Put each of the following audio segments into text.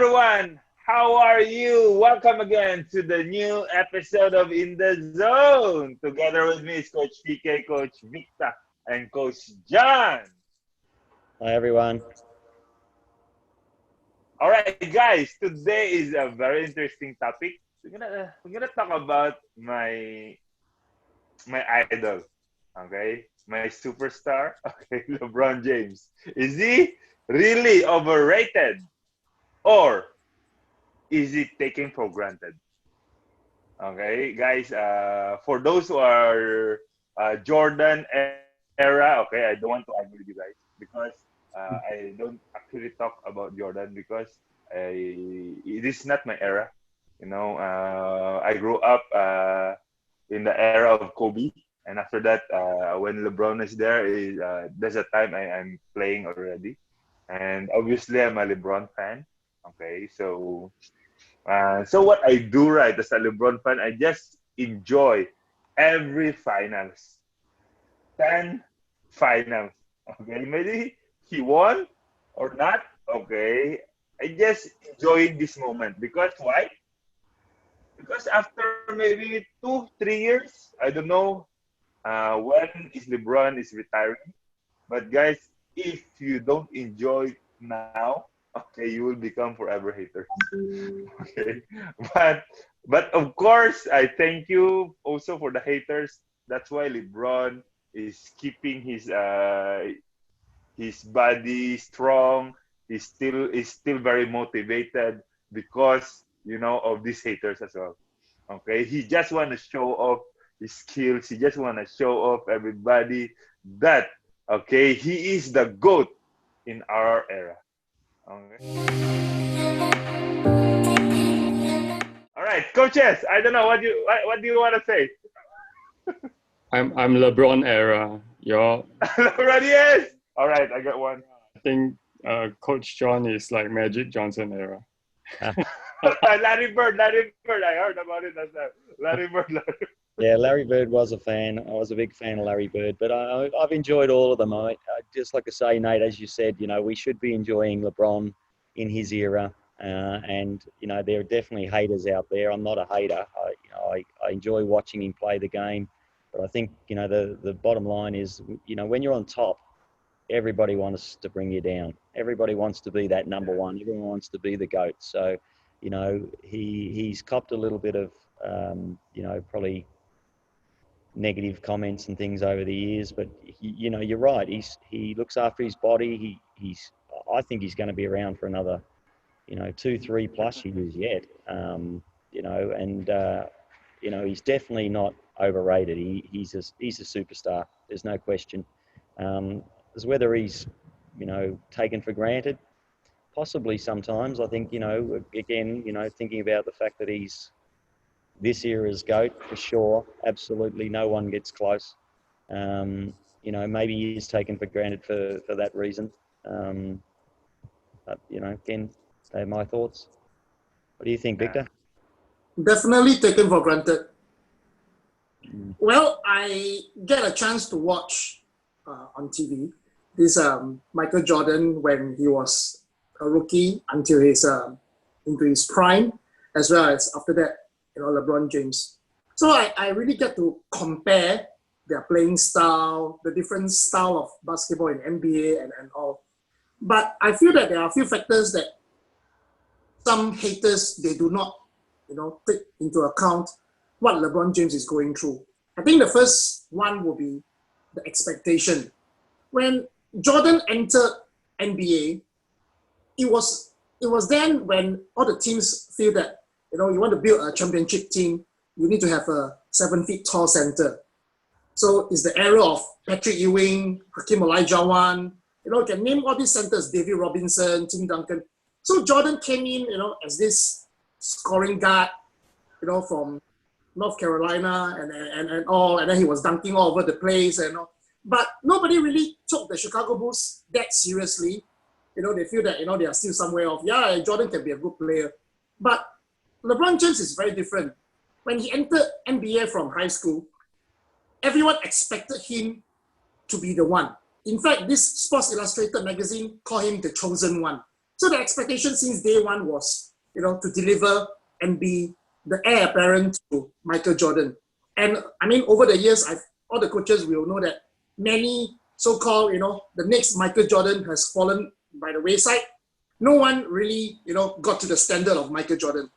everyone, how are you? Welcome again to the new episode of In the Zone. Together with me is Coach PK, Coach Victor, and Coach John. Hi everyone. All right, guys. Today is a very interesting topic. We're gonna talk about my idol. Okay, my superstar. Okay, LeBron James. Is he really overrated, or is it taken for granted? Okay, guys. For those who are Jordan era, okay, I don't want to argue with you guys because I don't actually talk about Jordan because it is not my era. I grew up in the era of Kobe, and after that, when LeBron is there, there's a time I'm playing already, and obviously I'm a LeBron fan. Okay, so what I do right as a LeBron fan, I just enjoy every finals, 10 finals. Okay, maybe he won or not. Okay, I just enjoying this moment because why? Because after maybe 2, 3 years, I don't know when is LeBron is retiring. But guys, if you don't enjoy now, okay, you will become forever haters. Okay, but of course, I thank you also for the haters. That's why LeBron is keeping his body strong. He's still very motivated because of these haters as well. Okay, he just want to show off his skills. He just want to show off everybody that okay he is the GOAT in our era. Okay. All right, coaches. I don't know what do you want to say. I'm LeBron era. You're Already is. All right, I got one. I think Coach John is like Magic Johnson era. Larry Bird. I heard about it as well. Larry Bird. Yeah, Larry Bird was a fan. I was a big fan of Larry Bird, but I've enjoyed all of them. I just like to say, Nate, as you said, we should be enjoying LeBron in his era. And there are definitely haters out there. I'm not a hater. I enjoy watching him play the game, but I think the bottom line is when you're on top, everybody wants to bring you down. Everybody wants to be that number one. Everyone wants to be the GOAT. So he's copped a little bit of probably negative comments and things over the years, but you're right. He looks after his body. I think he's going to be around for another 2-3+ years yet. He's definitely not overrated. He's a superstar. There's no question. As whether he's taken for granted, possibly sometimes. I think again thinking about the fact that he's this era's GOAT for sure. Absolutely, no one gets close. Maybe he is taken for granted for that reason. But again, they're my thoughts. What do you think, Victor? Definitely taken for granted. Well, I get a chance to watch on TV this Michael Jordan when he was a rookie until into his prime, as well as after that, LeBron James. So I really get to compare their playing style, the different style of basketball in NBA and all. But I feel that there are a few factors that some haters, they do not, take into account what LeBron James is going through. I think the first one will be the expectation. When Jordan entered NBA, it was then when all the teams feel that, you want to build a championship team, you need to have a 7 feet tall center. So it's the era of Patrick Ewing, Hakeem Olajuwon, you can name all these centers, David Robinson, Tim Duncan. So Jordan came in, as this scoring guard, from North Carolina and all, and then he was dunking all over the place and all. But nobody really took the Chicago Bulls that seriously. They feel that, they are still somewhere off. Yeah, Jordan can be a good player. But LeBron James is very different. When he entered NBA from high school, everyone expected him to be the one. In fact, this Sports Illustrated magazine called him the chosen one. So the expectation since day one was, to deliver and be the heir apparent to Michael Jordan. And I mean, over the years, all the coaches will know that many so-called, the next Michael Jordan has fallen by the wayside. No one really, got to the standard of Michael Jordan.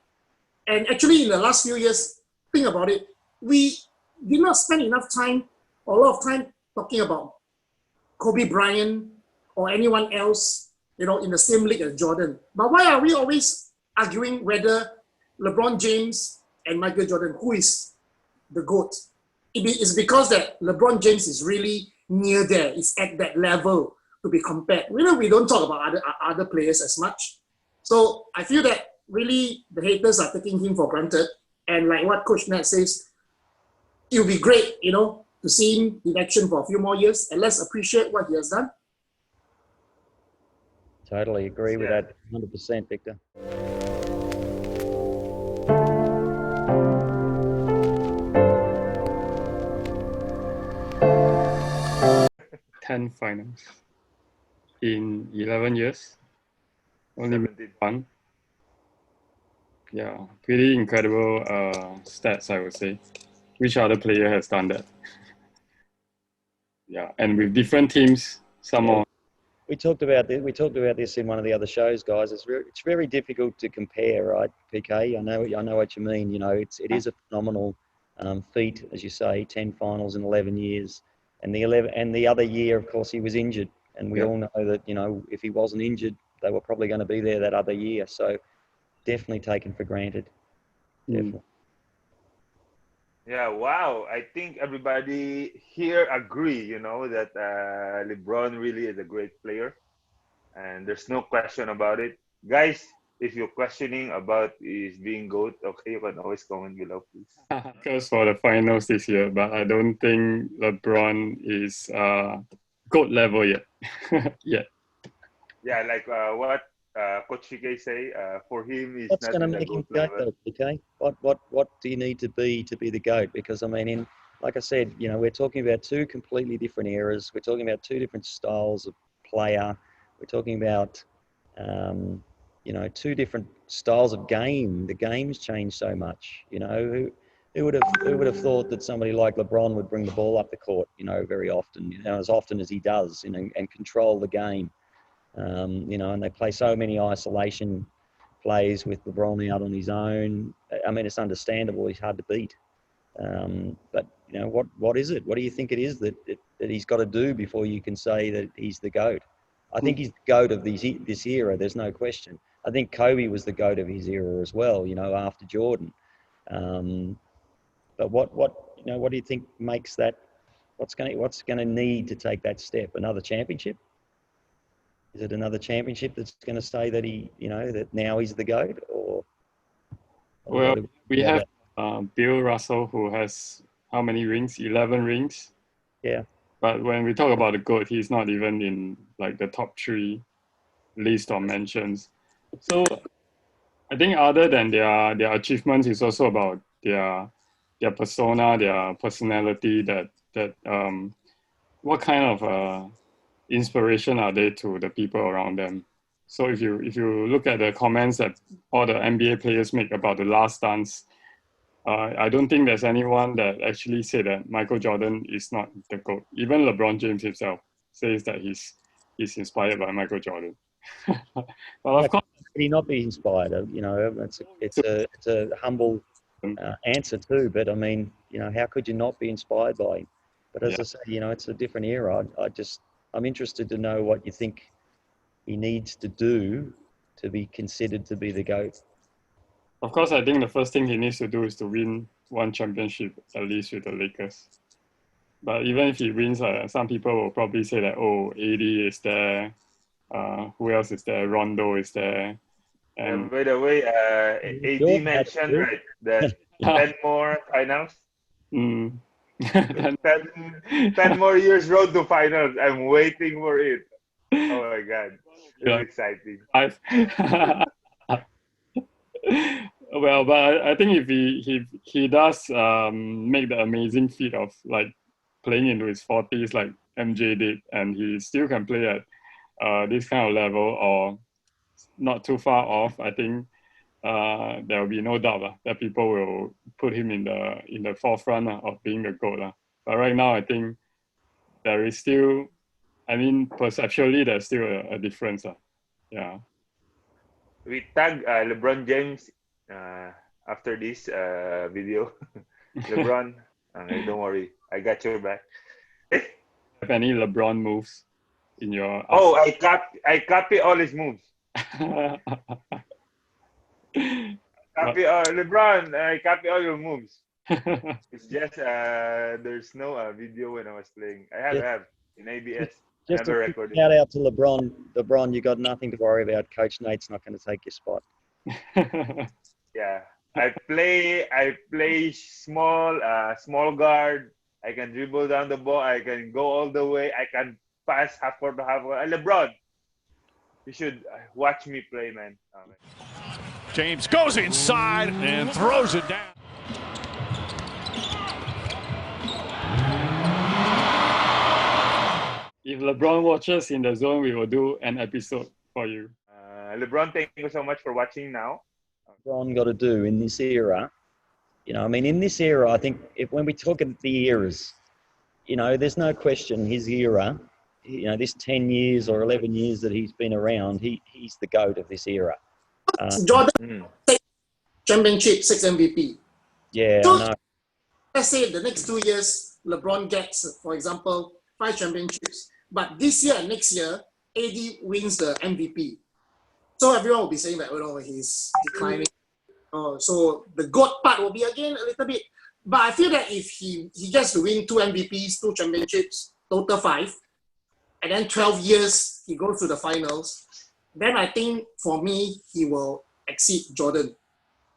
And actually, in the last few years, think about it, we did not spend enough time or a lot of time talking about Kobe Bryant or anyone else, in the same league as Jordan. But why are we always arguing whether LeBron James and Michael Jordan, who is the GOAT? It's because that LeBron James is really near there. It's at that level to be compared. We don't talk about other players as much. So I feel that really the haters are taking him for granted. And like what Coach Nat says, it would be great, to see him in action for a few more years, and let's appreciate what he has done. Totally agree with that 100%, Victor. Ten finals in 11 years. Only 17. one. Yeah, pretty incredible stats, I would say. Which other player has done that? Yeah, and with different teams, some more. We talked about this in one of the other shows, guys. It's very difficult to compare, right, PK? I know what you mean. It is a phenomenal feat, as you say, 10 finals in 11 years, and the other year, of course, he was injured, and we all know that if he wasn't injured, they were probably going to be there that other year. So definitely taken for granted. Definitely. Yeah, wow. I think everybody here agree, that LeBron really is a great player. And there's no question about it. Guys, if you're questioning about his being GOAT, okay, you can always comment below, please. Because for the finals this year, but I don't think LeBron is GOAT level yet. yet. Yeah, like what Coach PK say, for him, he's What's not going to in the make him GOAT GOAT, level. though, PK? What do you need to be the GOAT? Because I mean, like I said, we're talking about two completely different eras. We're talking about two different styles of player. We're talking about two different styles of game. The game's changed so much. Who would have thought that somebody like LeBron would bring the ball up the court, very often, as often as he does, and control the game. And they play so many isolation plays with LeBron out on his own. I mean, it's understandable. He's hard to beat. But what is it? What do you think it is that he's got to do before you can say that he's the GOAT? I think he's the GOAT of this era. There's no question. I think Kobe was the GOAT of his era as well. After Jordan. But what do you think makes that? What's going to need to take that step? Another championship? Is it another championship that's going to say that that now he's the GOAT? Or well, we have Bill Russell, who has how many rings? 11 rings. Yeah. But when we talk about the GOAT, he's not even in like the top 3 list or mentions. So I think other than their achievements, it's also about their persona, their personality. That what kind of inspiration are they to the people around them? So if you look at the comments that all the NBA players make about the last dance, I don't think there's anyone that actually said that Michael Jordan is not the GOAT. Even LeBron James himself says that he's inspired by Michael Jordan. But of course, could he not be inspired? It's a humble answer too. But I mean, how could you not be inspired by him? But as I say, it's a different era. I'm interested to know what you think he needs to do to be considered to be the GOAT. Of course, I think the first thing he needs to do is to win one championship, at least with the Lakers. But even if he wins, some people will probably say that, AD is there, who else is there? Rondo is there. And by the way, AD mentioned, right, that 10 more finals. 10 more years road to finals. I'm waiting for it. Oh my God. It's exciting. Well, but I think if he does make the amazing feat of like playing into his 40s like MJ did, and he still can play at this kind of level, or not too far off, I think there will be no doubt that people will put him in the forefront of being the GOAT. But right now, I think there is still, I mean, perceptually, there's still a difference. Yeah. We tag LeBron James after this video. LeBron, okay, don't worry, I got your back. Have any LeBron moves in your? Oh, I copy all his moves. LeBron, I copy all your moves. It's just there's no video when I was playing. I have in ABS. Just Never a recorded. shout out to LeBron. LeBron, you got nothing to worry about. Coach Nat's not going to take your spot. Yeah, I play small guard. I can dribble down the ball. I can go all the way. I can pass half court to half court. LeBron, you should watch me play, man. Oh, man. James goes inside and throws it down. If LeBron watches in the zone, we will do an episode for you. LeBron, thank you so much for watching now. LeBron got to do in this era. I mean, in this era, I think when we talk about the eras, there's no question his era, this 10 years or 11 years that he's been around, he's the GOAT of this era. Jordan, 6 championship, 6 MVP. Yeah, So, I know. let's say the next 2 years, LeBron gets, for example, 5 championships. But this year and next year, AD wins the MVP. So everyone will be saying that, he's declining. So the GOAT part will be again a little bit. But I feel that if he gets to win 2 MVPs, 2 championships, total 5, and then 12 years he goes to the finals, then I think for me, he will exceed Jordan.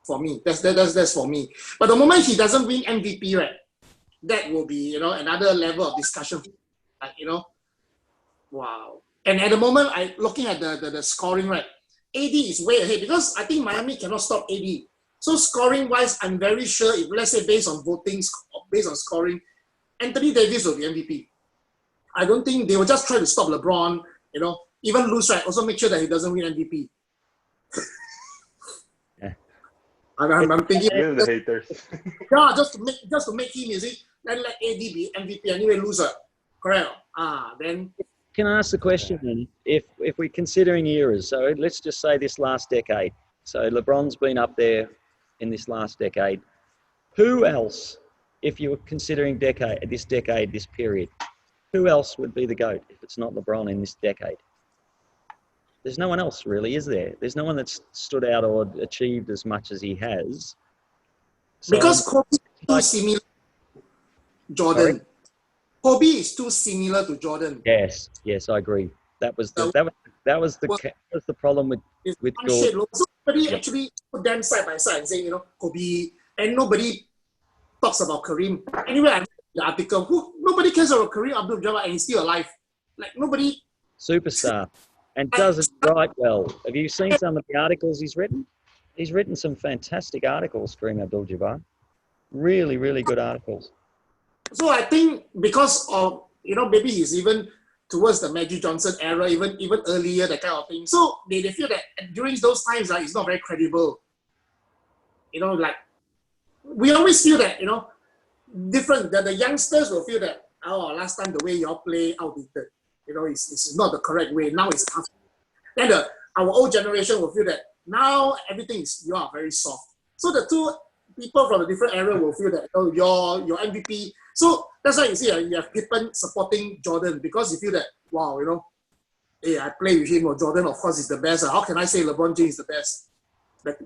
For me, that's for me. But the moment he doesn't win MVP, right, that will be, another level of discussion. Like, wow. And at the moment, looking at the scoring, right, AD is way ahead because I think Miami cannot stop AD. So scoring-wise, I'm very sure if, let's say, based on voting, based on scoring, Anthony Davis will be MVP. I don't think they will just try to stop LeBron, even lose, right, also make sure that he doesn't win MVP. Yeah. I'm thinking, The haters. yeah, just to make him, then let AD be MVP anyway, loser. Correct. Then. Can I ask the question then? If we're considering eras, so let's just say this last decade. So LeBron's been up there in this last decade. Who else, if you were considering this period, who else would be the GOAT if it's not LeBron in this decade? There's no one else really, is there? There's no one that's stood out or achieved as much as he has. So because Kobe is too similar to Jordan. Sorry? Kobe is too similar to Jordan. Yes, I agree. That was the problem with Jordan. So nobody actually put them side by side and say, Kobe, and nobody talks about Kareem. Anyway, I read the article. Nobody cares about Kareem Abdul-Jabbar and he's still alive. Like nobody. Superstar, and does it right well. Have you seen some of the articles he's written? He's written some fantastic articles, Kareem Abdul-Jabbar. Really, really good articles. So I think because of, maybe he's even towards the Magic Johnson era, even earlier, that kind of thing. So they feel that during those times, it's not very credible. Like, we always feel that, different, that the youngsters will feel that, last time the way y'all play outdated. It's not the correct way. Now it's tough. Then our old generation will feel that now everything you are very soft. So the two people from a different era will feel that, your MVP. So that's why you see you have people supporting Jordan because you feel that, wow, hey, I play with him, or Jordan, of course, is the best. How can I say LeBron James is the best? But,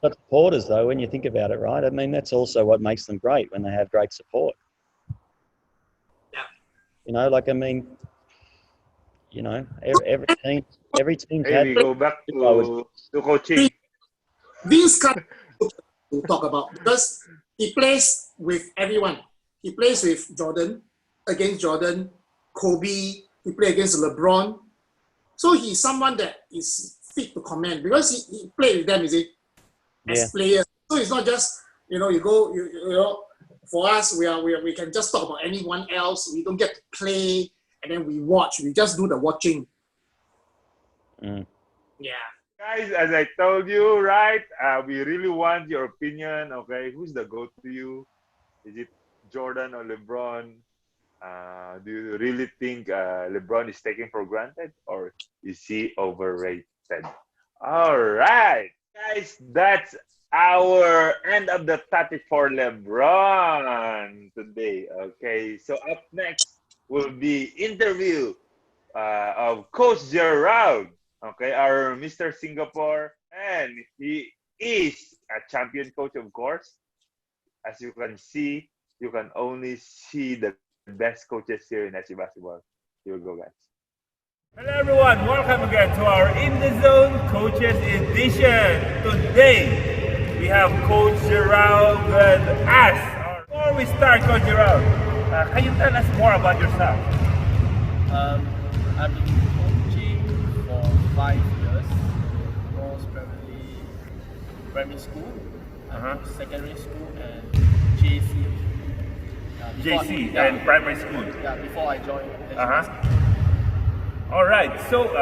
But supporters, though, when you think about it, right? I mean, that's also what makes them great when they have great support. Yeah. every team. Hey, we go back to coaching. Vince Carter to talk about because he plays with everyone. He plays with Jordan, against Jordan, Kobe. He plays against LeBron. So he's someone that is fit to command because he played with them, as players. So it's not just for us we can just talk about anyone else. We don't get to play and then we watch. We just do the watching. Yeah. Guys, as I told you, right? We really want your opinion. Okay, who's the GOAT to you? Is it Jordan or LeBron? Do you really think LeBron is taken for granted, or is he overrated? All right, guys, that's our end of the topic for LeBron today. Okay, so up next will be interview of Coach Gerald. Okay, our Mr. Singapore, and he is a champion coach, of course. As you can see, you can only see the best coaches here in SG Basketball. Here we go, guys. Hello, everyone. Welcome again to our In the Zone Coaches Edition. Today, we have Coach Gerald with us. Before we start, Coach Gerald, can you tell us more about yourself? I've been coaching for 5 years, most probably primary school, secondary school, and JC. JC and primary school. Yeah, before I joined. All right. So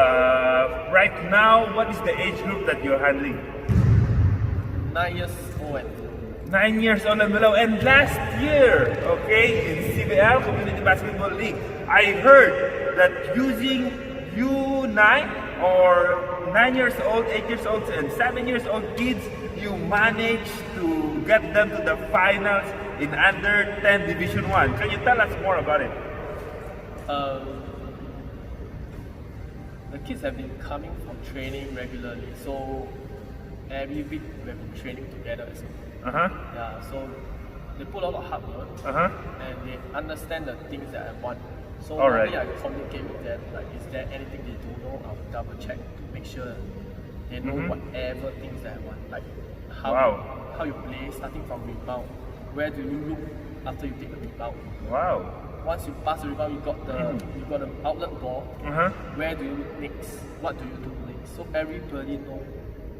right now, what is the age group that you're handling? 9 years old. 9 years old and below. And last year, okay, in CBL Community Basketball League, I heard that using U9 or 9 years old, 8 years old, and 7 years old kids, you managed to get them to the finals in under 10 Division 1. Can you tell us more about it? The kids have been coming from training regularly, so every week we've been training together as well. Yeah, so they put a lot of hard work and they understand the things that I want. So normally I communicate with them, like, is there anything they don't know? I'll double check to make sure they know whatever things that I want, like how you play, starting from rebound. Where do you look after you take the rebound? Wow. Once you pass the rebound, you got the outlet ball. Where do you look next? What do you do next? So everybody know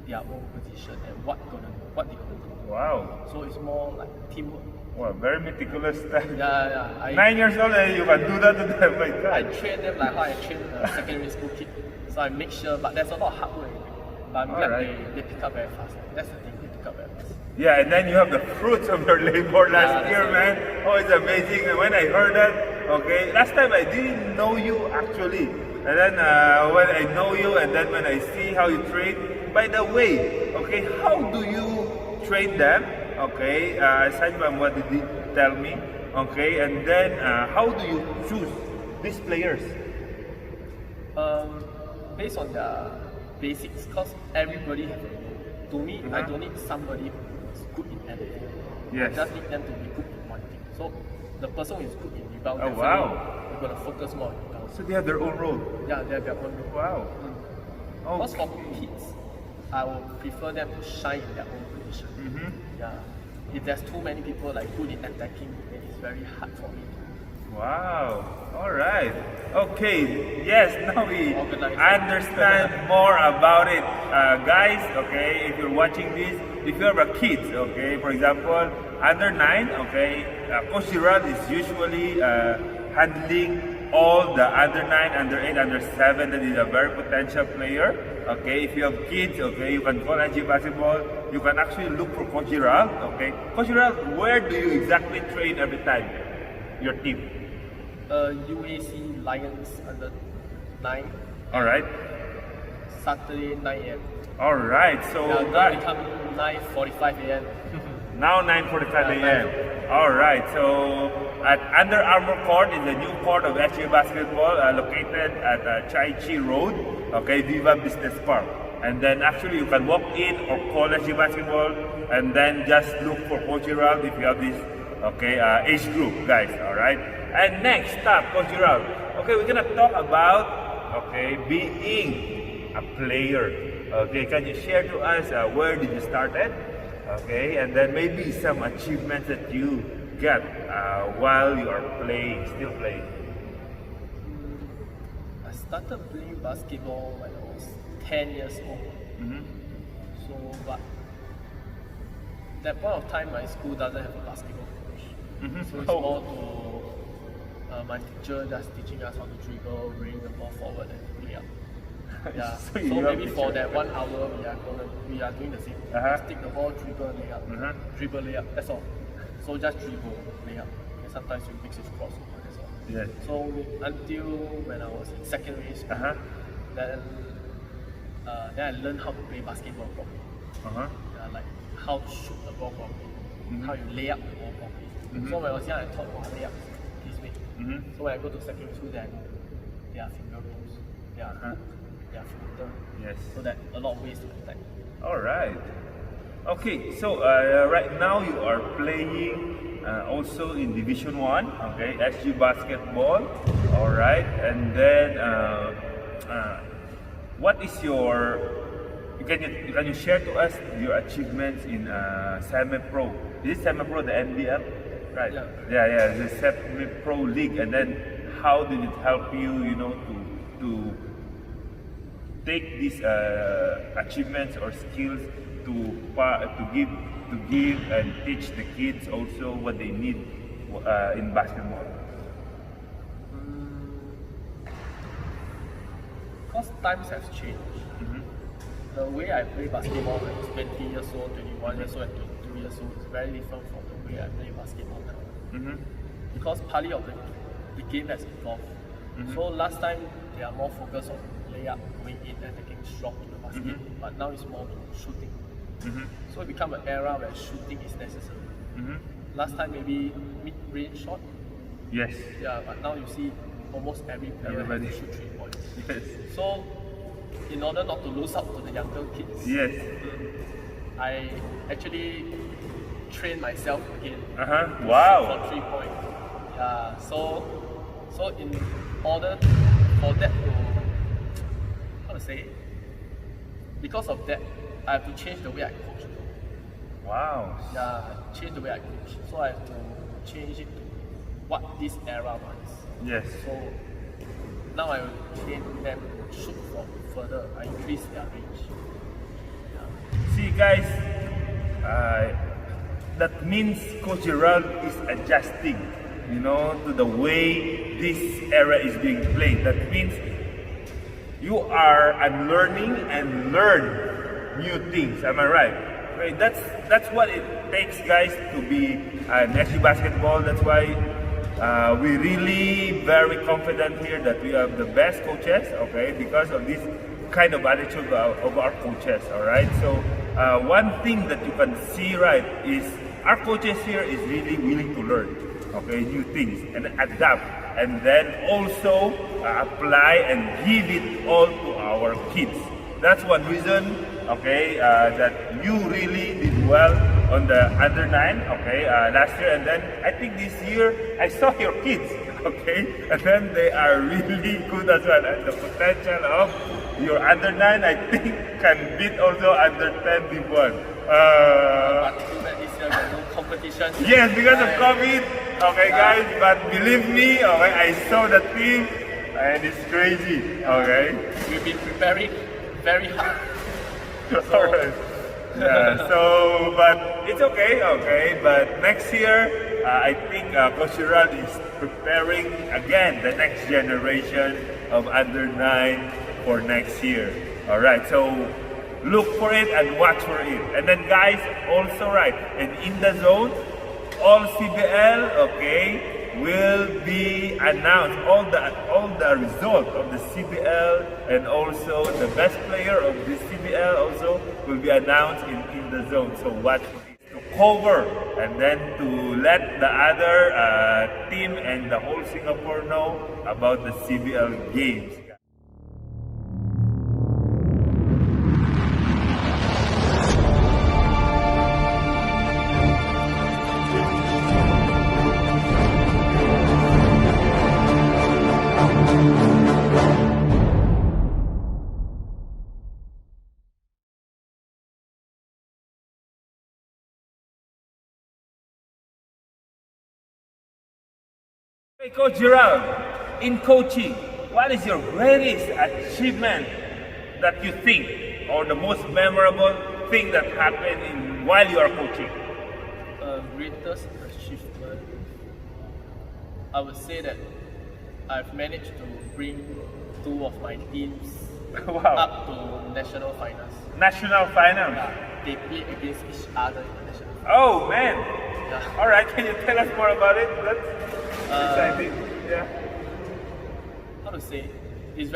their own position and what they gonna do. Wow. So it's more like teamwork. Wow, very meticulous. Yeah. 9 years old and you can do that to them. My God. I train them like how I train a secondary school kid. So I make sure, but there's a lot of hard work. But I'm glad they pick up very fast. That's the thing, they pick up very fast. Yeah, and then you have the fruits of your labor last year, man. Oh, it's amazing. And when I heard that, okay, last time I didn't know you actually. And then when I know you and then when I see how you train, by the way, okay, how do you train them? Okay, aside from what you did tell me, okay, and then how do you choose these players? Based on the basics, because everybody has a role. To me, I don't need somebody who's good in everything. Yes. I just need them to be good in one thing. So the person who is good in rebound, Oh, wow. we're going to focus more on rebound. So they have their own role. Yeah, they have their own role. Wow. Because for kids, I would prefer them to shine in their own position. Yeah. If there's too many people like good in attacking, then it's very hard for me. Wow. All right. Okay. Yes. Now we Organized. understand more about it, guys. Okay. If you're watching this, if you have a kid, okay, for example, under 9, okay, Coach Gerald is usually handling all the under 9, under 8, under 7. That is a very potential player. Okay. If you have kids, okay, you can call SG Basketball. You can actually look for Coach Gerald. Okay. Coach Gerald, where do you exactly train every time? Your team. UAC Lions under 9. All right. Saturday 9 a.m. All right. So Now become 9:45 a.m. now 9:45 a.m. All right. So at Under Armour Court is a new court of SG Basketball located at Chai Chi Road. Okay, Viva Business Park. And then actually you can walk in or call SG Basketball and then just look for Coach Gerald if you have this age group, guys. All right. And next up, Coach Gerald. Okay, we're gonna talk about being a player. Okay, can you share to us where did you start at? Okay, and then maybe some achievements that you got while you are still playing. I started playing basketball when I was 10 years old. So, but that point of time, my school doesn't have a basketball coach. So it's more to my teacher just teaching us how to dribble, bring the ball forward and play up. Yeah. So So, you have maybe to for check. that 1 hour we are doing the same. Just take the ball, dribble, layup, dribble, layup. That's all. So just dribble, layup. And sometimes you mix it crossover. That's all. Yes. So until when I was in secondary school, then I learned how to play basketball properly. Yeah, like how to shoot the ball properly, how you lay up the ball properly. So when I was young, I thought, wow, layup is easy. So when I go to secondary school, then there are finger rolls, there are hook, there are floater. Yes. So that a lot of ways to attack. All right. Okay, so right now you are playing also in Division 1, okay, SG basketball. All right, and then what is your? Can you share to us your achievements in semi-pro? Is it semi-pro the NBL? Right. Yeah, the semi-pro league, and then how did it help you, you know, to take these achievements or skills to give and teach the kids also what they need in basketball? Because times have changed. The way I play basketball when I was 20 years old, 21 years old, and 22 years old is very different from the way I play basketball now. Because partly of the game has evolved. So last time they are more focused on layup, going in and taking shot to the basket, but now it's more to shooting. So it become an era where shooting is necessary. Last time maybe mid-range shot. Yes. Yeah, but now you see almost every player has to shoot 3 points. Yes. So in order not to lose out to the younger kids, Yes. I actually train myself again Wow. for 3 points. Yeah, so in order for that to, how to say, because of that, I have to change the way I coach. Wow. Yeah, change the way I coach. So I have to change it to what this era wants. Yes. So now I will train them to shoot from further. I increase their range. See, guys, that means Coach Gerald is adjusting, you know, to the way this era is being played. That means you are unlearning and learn new things. Am I right? Right. That's what it takes, guys, to be an SG basketball. That's why we really very confident here that we have the best coaches. Okay, because of this kind of attitude of our coaches. All right. So one thing that you can see, right, is our coaches here is really willing to learn. Okay, new things and adapt, and then also apply and give it all to our kids. That's one reason, okay, that you really did well on the under 9, okay, last year, and then I think this year I saw your kids, okay, and then they are really good as well, and the potential of your under 9, I think, can beat also under 10 D1. But too bad this year there's no competition. Yes, because of COVID. Okay, guys, but believe me, okay, I saw the team and it's crazy. Okay. We've been preparing very hard. Alright. Yeah, so, but it's okay, okay. But next year, I think Coach Gerald is preparing again the next generation of under 9 for next year. Alright, so look for it and watch for it. And then, guys, also right, and in the zone, all CBL, okay, will be announced. All the result of the CBL and also the best player of the CBL also will be announced in the zone. So watch for it to cover and then to let the other team and the whole Singapore know about the CBL games. Hey, Coach Gerald, in coaching, what is your greatest achievement that you think, or the most memorable thing that happened while you are coaching? Greatest achievement, I would say that I've managed to bring 2 of my teams Wow. up to national finals. National finals. Yeah, they played against each other in the national finals. Oh man. Yeah. All right. Can you tell us more about it? That's exciting. Yeah. How to say? It's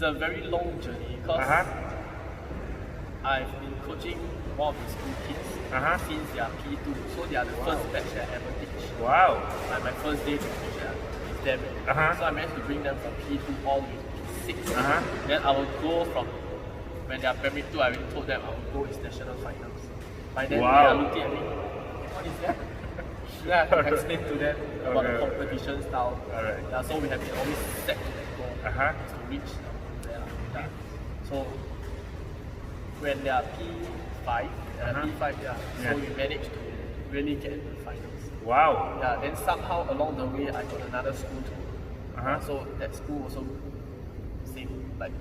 a very long journey because I've been coaching one of the school kids since they are P2, so they are the first batch that I ever teach. Wow. Like my first day to coach is them. So I managed to bring them from P2 all the way to P6. Then I will go from when they are primary 2. I already told them I will go is national finals. By then they are looking at me, what is that? Yeah, I can explain to them about the competition style. Yeah, so we have been always set to that goal to reach there. Yeah. So when they are P5, so we managed to really get into the finals. Wow. Yeah, then somehow along the way I got another school too. So that school also same, like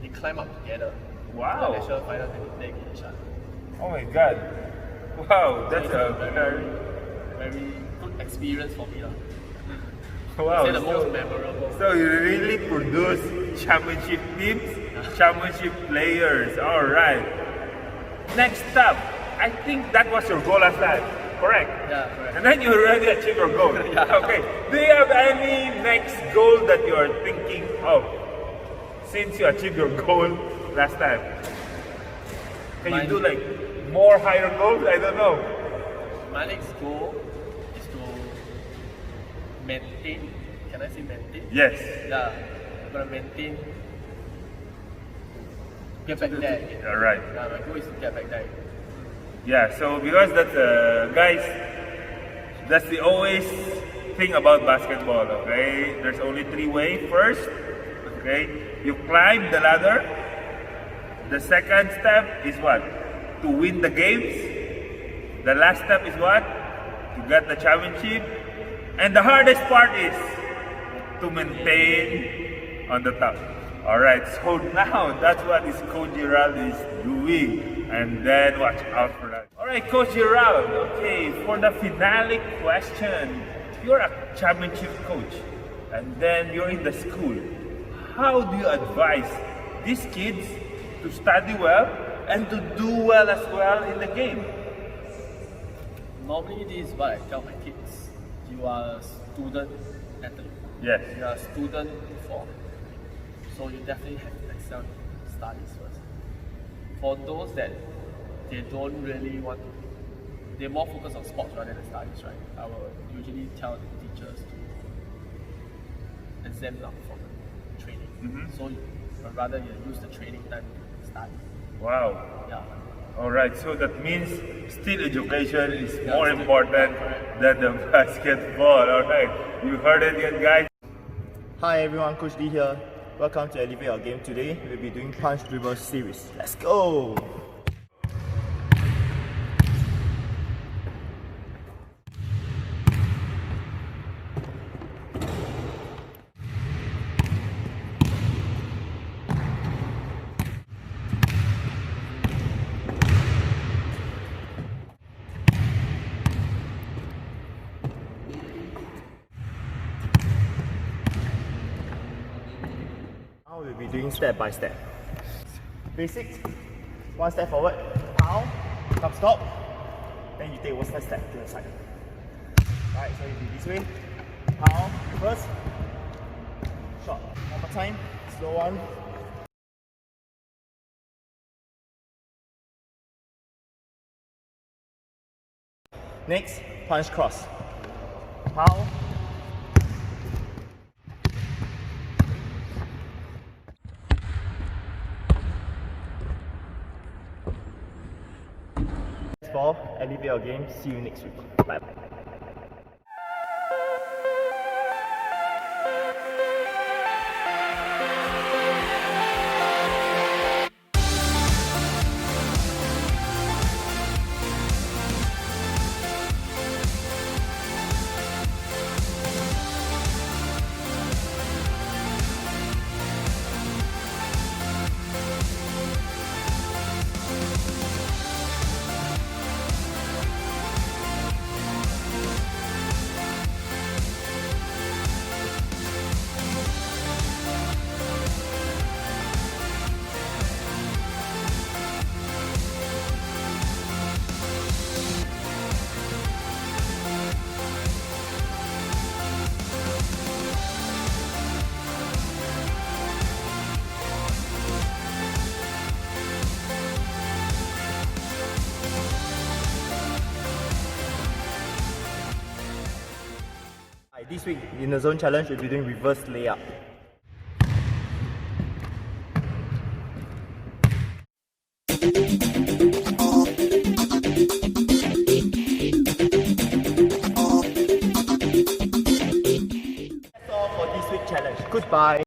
they climb up together. Wow. To the national finals and they play against each other. Oh my God. Wow, that's So a very good experience for me. wow. Say the most memorable. So you really produce championship teams, championship players. All right. Next up, I think that was your goal last time. Correct. Yeah, correct. And then you already achieved your goal. Okay. Do you have any next goal that you are thinking of since you achieved your goal last time? Can you do like more higher goals? I don't know. My next goal is to maintain. Can I say maintain? Yes. Yeah, I'm gonna maintain. Get back there again. All right. Yeah, my goal is to get back there again. Yeah, so because that's guys, that's the always thing about basketball, okay? There's only 3 ways. First, okay, you climb the ladder. The second step is what? To win the games. The last step is what? To get the championship. And the hardest part is to maintain on the top. Alright, so now that's what this Coach Gerald is doing. And then watch out for that. Alright, Coach Gerald, okay, for the finale question, you're a championship coach and then you're in the school. How do you advise these kids to study well and to do well as well in the game? Normally, this is what I tell my kids. You are a student athlete. Yes. You are a student before. So you definitely have to excel in studies first. For those that they don't really want to, they're more focused on sports rather than studies, right? I will usually tell the teachers to exempt out from the training. So rather you use the training time to study. Wow. Yeah. Alright, so that means still education is more important than the basketball. Alright, you heard it yet, guys? Hi everyone, Coach D here. Welcome to Elevate Our Game. Today we'll be doing Punch Dribble series. Let's go! Now we'll be doing step by step. Basics, 1 step forward, pow, come stop, then you take 1 step to the side. Alright, so you do this way, pow, first, shot. One more time, slow one. Next, punch cross. Pow. That's all. Elevate Our Game. See you next week. Bye bye. this week in the zone challenge, we'll be doing reverse layup. That's all for this week's challenge. Goodbye.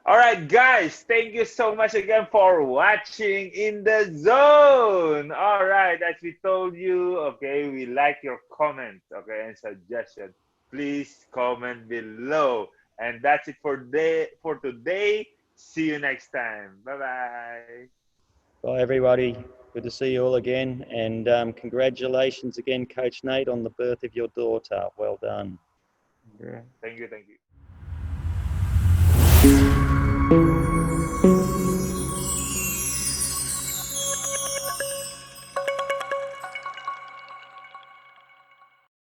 All right, guys, thank you so much again for watching In the Zone. All right, as we told you, okay, we like your comments, okay, and suggestions. Please comment below. And that's it for today. See you next time. Bye-bye. Bye, everybody. Good to see you all again. And congratulations again, Coach Nat, on the birth of your daughter. Well done. Thank you.